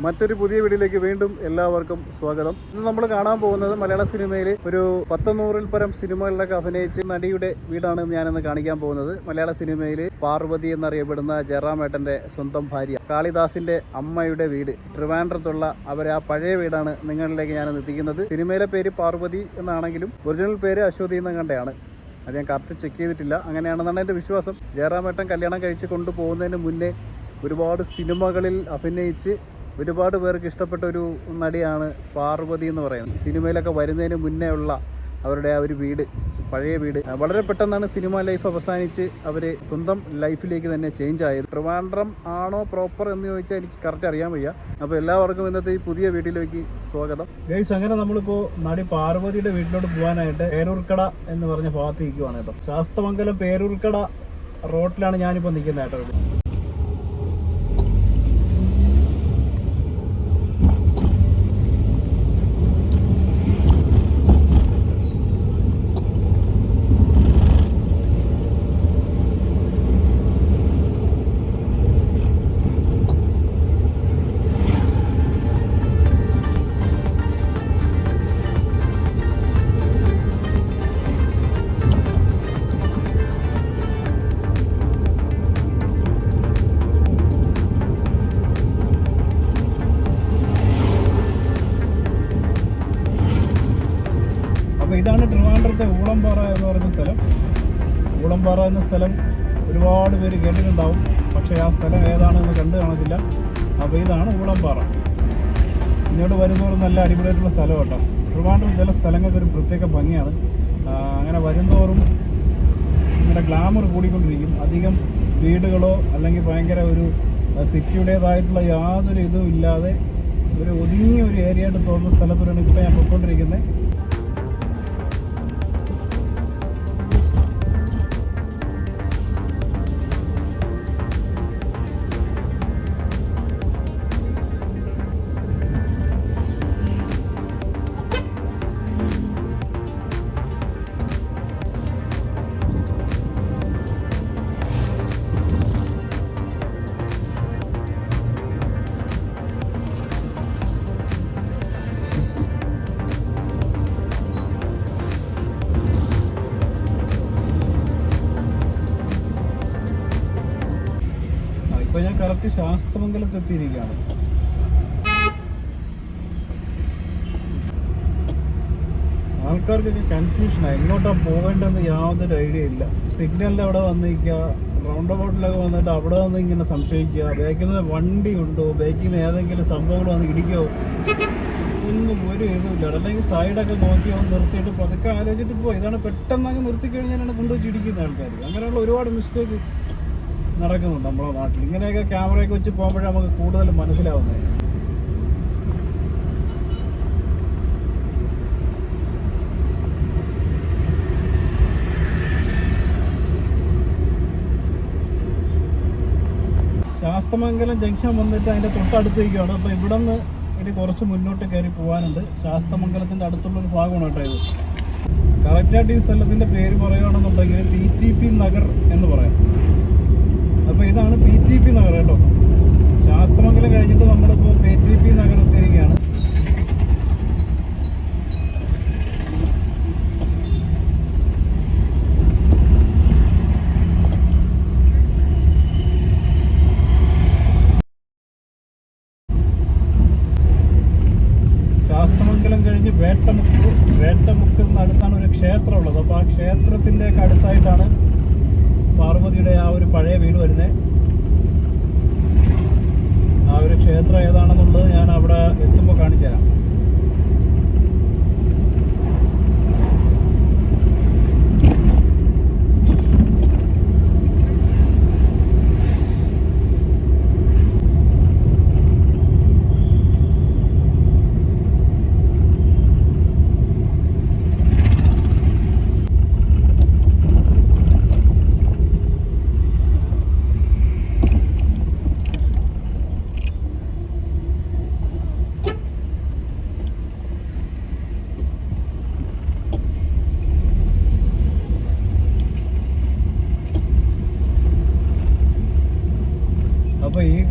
മറ്റൊരു പുതിയ വീഡിയോയിലേക്ക് വീണ്ടും എല്ലാവർക്കും സ്വാഗതം. ഇന്ന് നമ്മൾ കാണാൻ പോകുന്നത് മലയാള സിനിമയിൽ ഒരു 100-100 പരം സിനിമകളിലൊക്കെ അഭിനയിച്ച് നടിയുടെ വീടാണ് ഞാനിന്ന് കാണിക്കാൻ പോകുന്നത്. മലയാള സിനിമയിൽ പാർവതി എന്നറിയപ്പെടുന്ന ജയറാമേട്ടന്റെ സ്വന്തം ഭാര്യ കാളിദാസിന്റെ അമ്മയുടെ വീട് ട്രിവാൻഡ്രത്തുള്ള അവരെ ആ പഴയ വീടാണ് നിങ്ങളിലേക്ക് ഞാനിന്ന് എത്തിക്കുന്നത്. സിനിമയിലെ പേര് പാർവതി എന്നാണെങ്കിലും ഒറിജിനൽ പേര് അശ്വതി എന്നങ്ങണ്ടെയാണ്. അത് ഞാൻ കറക്റ്റ് ചെക്ക് ചെയ്തിട്ടില്ല. അങ്ങനെയാണെന്നാണ് എൻ്റെ വിശ്വാസം. ജയറാമേട്ടൻ കല്യാണം കഴിച്ച് കൊണ്ടുപോകുന്നതിന് മുന്നേ ഒരുപാട് സിനിമകളിൽ അഭിനയിച്ച് ഒരുപാട് പേർക്ക് ഇഷ്ടപ്പെട്ട ഒരു നടിയാണ് പാർവതി എന്ന് പറയുന്നത്. സിനിമയിലൊക്കെ വരുന്നതിന് മുന്നേ ഉള്ള അവരുടെ ആ ഒരു വീട്, പഴയ വീട്, വളരെ പെട്ടെന്നാണ് സിനിമ ലൈഫ് അവസാനിച്ച് അവർ സ്വന്തം ലൈഫിലേക്ക് തന്നെ ചേഞ്ച് ആയത്. ട്രിവാൻഡ്രം ആണോ പ്രോപ്പർ എന്ന് ചോദിച്ചാൽ എനിക്ക് കറക്റ്റ് അറിയാൻ വയ്യ. അപ്പോൾ എല്ലാവർക്കും ഇന്നത്തെ ഈ പുതിയ വീട്ടിലേക്ക് സ്വാഗതം. ഗൈസ്, അങ്ങനെ നമ്മളിപ്പോൾ നടി പാർവതിയുടെ വീട്ടിലോട്ട് പോകാനായിട്ട് പേരൂർക്കട എന്ന് പറഞ്ഞ ഭാഗത്ത് നിൽക്കുവാണ് കേട്ടോ. ശാസ്തമംഗലം പേരൂർക്കട റോഡിലാണ് ഞാനിപ്പോൾ നിൽക്കുന്നത് കേട്ടോ. അപ്പോൾ ഇതാണ് ട്രിവാൻഡ്രത്തെ ഊളംപാറ എന്ന് പറയുന്ന സ്ഥലം. ഊളംപാറ എന്ന സ്ഥലം ഒരുപാട് പേര് കേട്ടിട്ടുണ്ടാവും, പക്ഷേ ആ സ്ഥലം ഏതാണെന്ന് കണ്ടു കാണത്തില്ല. അപ്പോൾ ഇതാണ് ഊളംപാറ. ഇങ്ങോട്ട് വരുന്നവരും നല്ല അടിപൊളിയായിട്ടുള്ള സ്ഥലം കേട്ടോ. ട്രിവാൻഡ്രം ചില സ്ഥലങ്ങൾക്ക് ഒരു പ്രത്യേക ഭംഗിയാണ്. അങ്ങനെ വരുന്നവരും ഇങ്ങനെ ഗ്ലാമർ കൂടിക്കൊണ്ടിരിക്കും. അധികം വീടുകളോ അല്ലെങ്കിൽ ഭയങ്കര ഒരു സിറ്റിയുടേതായിട്ടുള്ള യാതൊരു ഇതും ഇല്ലാതെ ഒരു ഒതുങ്ങിയ ഒരു ഏരിയ ആയിട്ട് തോന്നുന്ന സ്ഥലത്തൂടെയാണ് ഇപ്പോൾ ഞാൻ പൊയ്ക്കൊണ്ടിരിക്കുന്നത്. ഇപ്പോൾ ഞാൻ കറക്റ്റ് ശാസ്തമംഗലത്ത് എത്തിയിരിക്കുകയാണ്. ആൾക്കാർക്കൊക്കെ കൺഫ്യൂഷനാണ്, എങ്ങോട്ടാണ് പോകേണ്ടതെന്ന് യാതൊരു ഐഡിയ ഇല്ല. സിഗ്നലിൻ്റെ അവിടെ വന്നിരിക്കുക, റൗണ്ട് അബൌട്ടിലൊക്കെ വന്നിട്ട് അവിടെ വന്ന് ഇങ്ങനെ സംശയിക്കുക, ബേക്കിൽ നിന്ന് വണ്ടി ഉണ്ടോ, ബേക്കിൽ നിന്ന് ഏതെങ്കിലും സംഭവങ്ങൾ വന്ന് ഇടിക്കോ, ഒന്നും ഒരു ഇതുമില്ല. അല്ലെങ്കിൽ സൈഡൊക്കെ നോക്കി ഒന്ന് നിർത്തിയിട്ട് പതുക്കെ ആലോചിച്ചിട്ട് പോയി. ഇതാണ് പെട്ടെന്ന് അങ്ങ് നിർത്തിക്കഴിഞ്ഞാലാണ് കൊണ്ടുവച്ച് ഇടിക്കുന്ന ആൾക്കാർ. അങ്ങനെയുള്ള ഒരുപാട് മിസ്റ്റേക്ക് നടക്കുന്നുണ്ട് നമ്മളെ നാട്ടിൽ. ഇങ്ങനെയൊക്കെ ക്യാമറയൊക്കെ വെച്ച് പോകുമ്പോഴേ നമുക്ക് കൂടുതൽ മനസ്സിലാവുന്നത്. ശാസ്തമംഗലം ജംഗ്ഷൻ വന്നിട്ട് അതിൻ്റെ തൊട്ടടുത്തേക്കാണ്. അപ്പോൾ ഇവിടെ നിന്ന് ഇനി കുറച്ച് മുന്നോട്ട് കയറി പോകാനുണ്ട്. ശാസ്തമംഗലത്തിൻ്റെ അടുത്തുള്ളൊരു ഭാഗമാണ് കേട്ടോ ഇത്. കറക്റ്റായിട്ട് ഈ സ്ഥലത്തിൻ്റെ പേര് പറയുകയാണെന്നുണ്ടെങ്കിൽ PTP നഗർ എന്ന് പറയാം. അപ്പോൾ ഇതാണ് PTP നഗർ കേട്ടോ. ശാസ്തമംഗലം കഴിഞ്ഞിട്ട് നമ്മളിപ്പോൾ PTP നഗർ എത്തിയിരിക്കുകയാണ്. ശാസ്തമംഗലം കഴിഞ്ഞ് വേട്ടമുക്ക് അടുത്താണ് ഒരു ക്ഷേത്രം ഉള്ളത്. അപ്പോൾ ആ ക്ഷേത്രത്തിൻ്റെയൊക്കെ അടുത്തായിട്ടാണ് പാർവതിയുടെ ആ ഒരു പഴയ വീട് വരുന്നത്. ആ ഒരു ക്ഷേത്രം ഏതാണെന്നുള്ളത് ഞാൻ അവിടെ എത്തുമ്പോൾ കാണിച്ചു തരാം.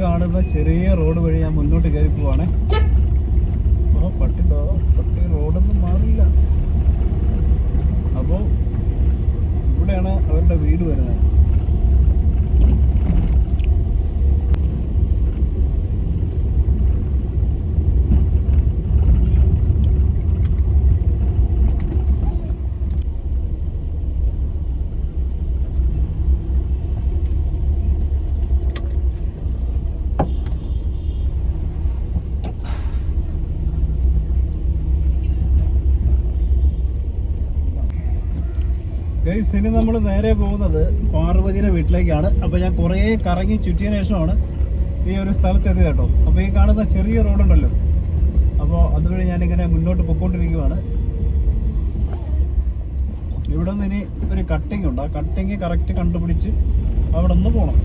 കാണുന്ന ചെറിയ റോഡ് വഴി ഞാൻ മുന്നോട്ട് കയറി പോവാണേ. അപ്പോൾ പട്ടി റോഡൊന്നും മാറില്ല. അപ്പോൾ ഇവിടെയാണ് അവരുടെ വീട് വരുന്നത്. ഇനി നമ്മൾ നേരെ പോകുന്നത് പാർവതിയുടെ വീട്ടിലേക്കാണ്. അപ്പോൾ ഞാൻ കുറേ കറങ്ങി ചുറ്റിയതിന് ശേഷമാണ് ഈ ഒരു സ്ഥലത്ത് എത്തിയത് കേട്ടോ. അപ്പോൾ ഈ കാണുന്ന ചെറിയ റോഡുണ്ടല്ലോ, അപ്പോൾ അതുവഴി ഞാനിങ്ങനെ മുന്നോട്ട് പൊയ്ക്കൊണ്ടിരിക്കുകയാണ്. ഇവിടെ നിന്ന് ഇനി ഒരു കട്ടിങ് ഉണ്ട്. ആ കട്ടിങ് കറക്റ്റ് കണ്ടുപിടിച്ച് അവിടെ നിന്ന് പോകണം.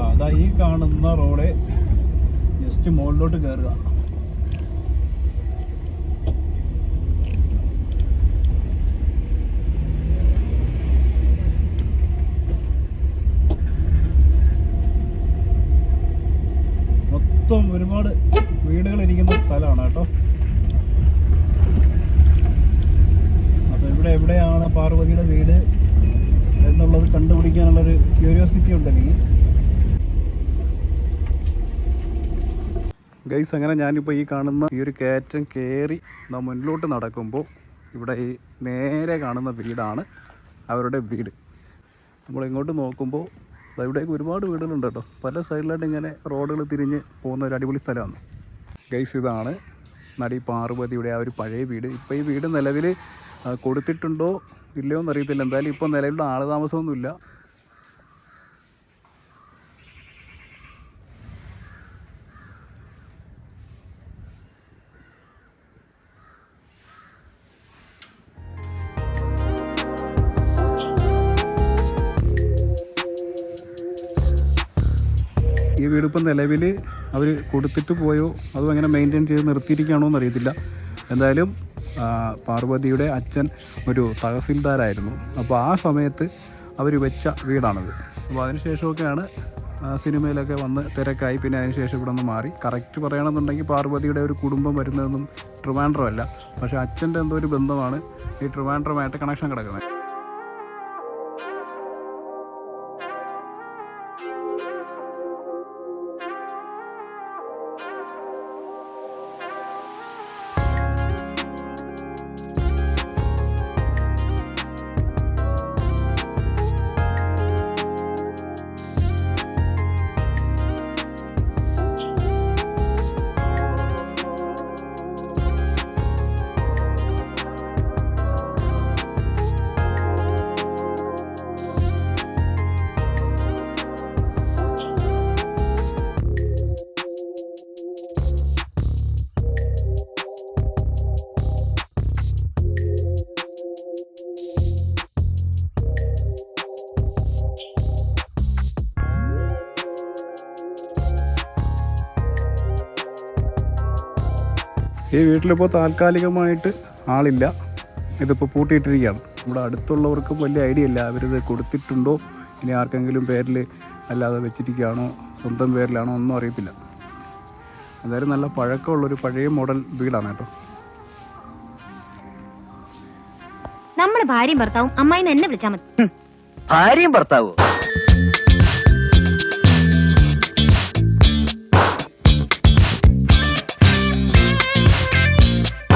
അതാ ഈ കാണുന്ന റോഡ് ജസ്റ്റ് മുകളിലോട്ട് കയറുക. ഒരുപാട് വീടുകൾ ഇരിക്കുന്ന സ്ഥലമാണ് കേട്ടോ. അപ്പോൾ ഇവിടെ എവിടെയാണ് പാർവതിയുടെ വീട് എന്നുള്ളത് കണ്ടുപിടിക്കാനുള്ളൊരു ക്യൂരിയോസിറ്റി ഉണ്ട് എനിക്ക്. ഗൈസ്, അങ്ങനെ ഞാനിപ്പോൾ ഈ കാണുന്ന ഈ ഒരു കയറ്റം കയറി മുന്നിലോട്ട് നടക്കുമ്പോൾ ഇവിടെ ഈ നേരെ കാണുന്ന വീടാണ് അവരുടെ വീട്. നമ്മൾ ഇങ്ങോട്ട് നോക്കുമ്പോൾ ഇവിടേക്ക് ഒരുപാട് വീടുകളുണ്ട് കേട്ടോ. പല സൈഡിലായിട്ട് ഇങ്ങനെ റോഡുകൾ തിരിഞ്ഞ് പോകുന്ന ഒരു അടിപൊളി സ്ഥലമാണ്. ഗൈസ്, ഇതാണ് നടി പാർവതിയുടെ ആ ഒരു പഴയ വീട്. ഇപ്പോൾ ഈ വീട് നിലവിൽ കൊടുത്തിട്ടുണ്ടോ ഇല്ലയോ എന്നറിയത്തില്ല. എന്തായാലും ഇപ്പോൾ നിലവിലുള്ള ആൾ താമസമൊന്നുമില്ല. ഈ വീടിപ്പം നിലവിൽ അവർ കൊടുത്തിട്ട് പോയോ അതും അങ്ങനെ മെയിൻറ്റെയിൻ ചെയ്ത് നിർത്തിയിരിക്കുകയാണോ എന്നറിയത്തില്ല. എന്തായാലും പാർവതിയുടെ അച്ഛൻ ഒരു തഹസിൽദാരായിരുന്നു. അപ്പോൾ ആ സമയത്ത് അവർ വെച്ച വീടാണത്. അപ്പോൾ അതിനുശേഷമൊക്കെയാണ് സിനിമയിലൊക്കെ വന്ന് തിരക്കായി. പിന്നെ അതിനുശേഷം ഇവിടെ നിന്ന് മാറി. കറക്റ്റ് പറയുകയാണെന്നുണ്ടെങ്കിൽ പാർവതിയുടെ ഒരു കുടുംബം വരുന്നതൊന്നും ട്രിവാൻഡ്രം അല്ല. പക്ഷേ അച്ഛൻ്റെ എന്തോ ഒരു ബന്ധമാണ് ഈ ട്രിവാൻഡ്രമായിട്ട് കണക്ഷൻ കിടക്കുന്നത്. ഈ വീട്ടിലിപ്പോൾ താൽക്കാലികമായിട്ട് ആളില്ല. ഇതിപ്പോൾ പൂട്ടിയിട്ടിരിക്കുകയാണ്. ഇവിടെ അടുത്തുള്ളവർക്ക് വലിയ ഐഡിയ ഇല്ല അവരിത് കൊടുത്തിട്ടുണ്ടോ, ഇനി ആർക്കെങ്കിലും പേരിൽ അല്ലാതെ വെച്ചിരിക്കുകയാണോ, സ്വന്തം പേരിലാണോ ഒന്നും അറിയത്തില്ല. എന്തായാലും നല്ല പഴക്കമുള്ളൊരു പഴയ മോഡൽ വീടാണ് കേട്ടോ. നമ്മുടെ ഭാര്യയും ഭർത്താവും അമ്മായി എന്നെ വിളിച്ചാൽ മതി. ഭാര്യയും ഭർത്താവോ?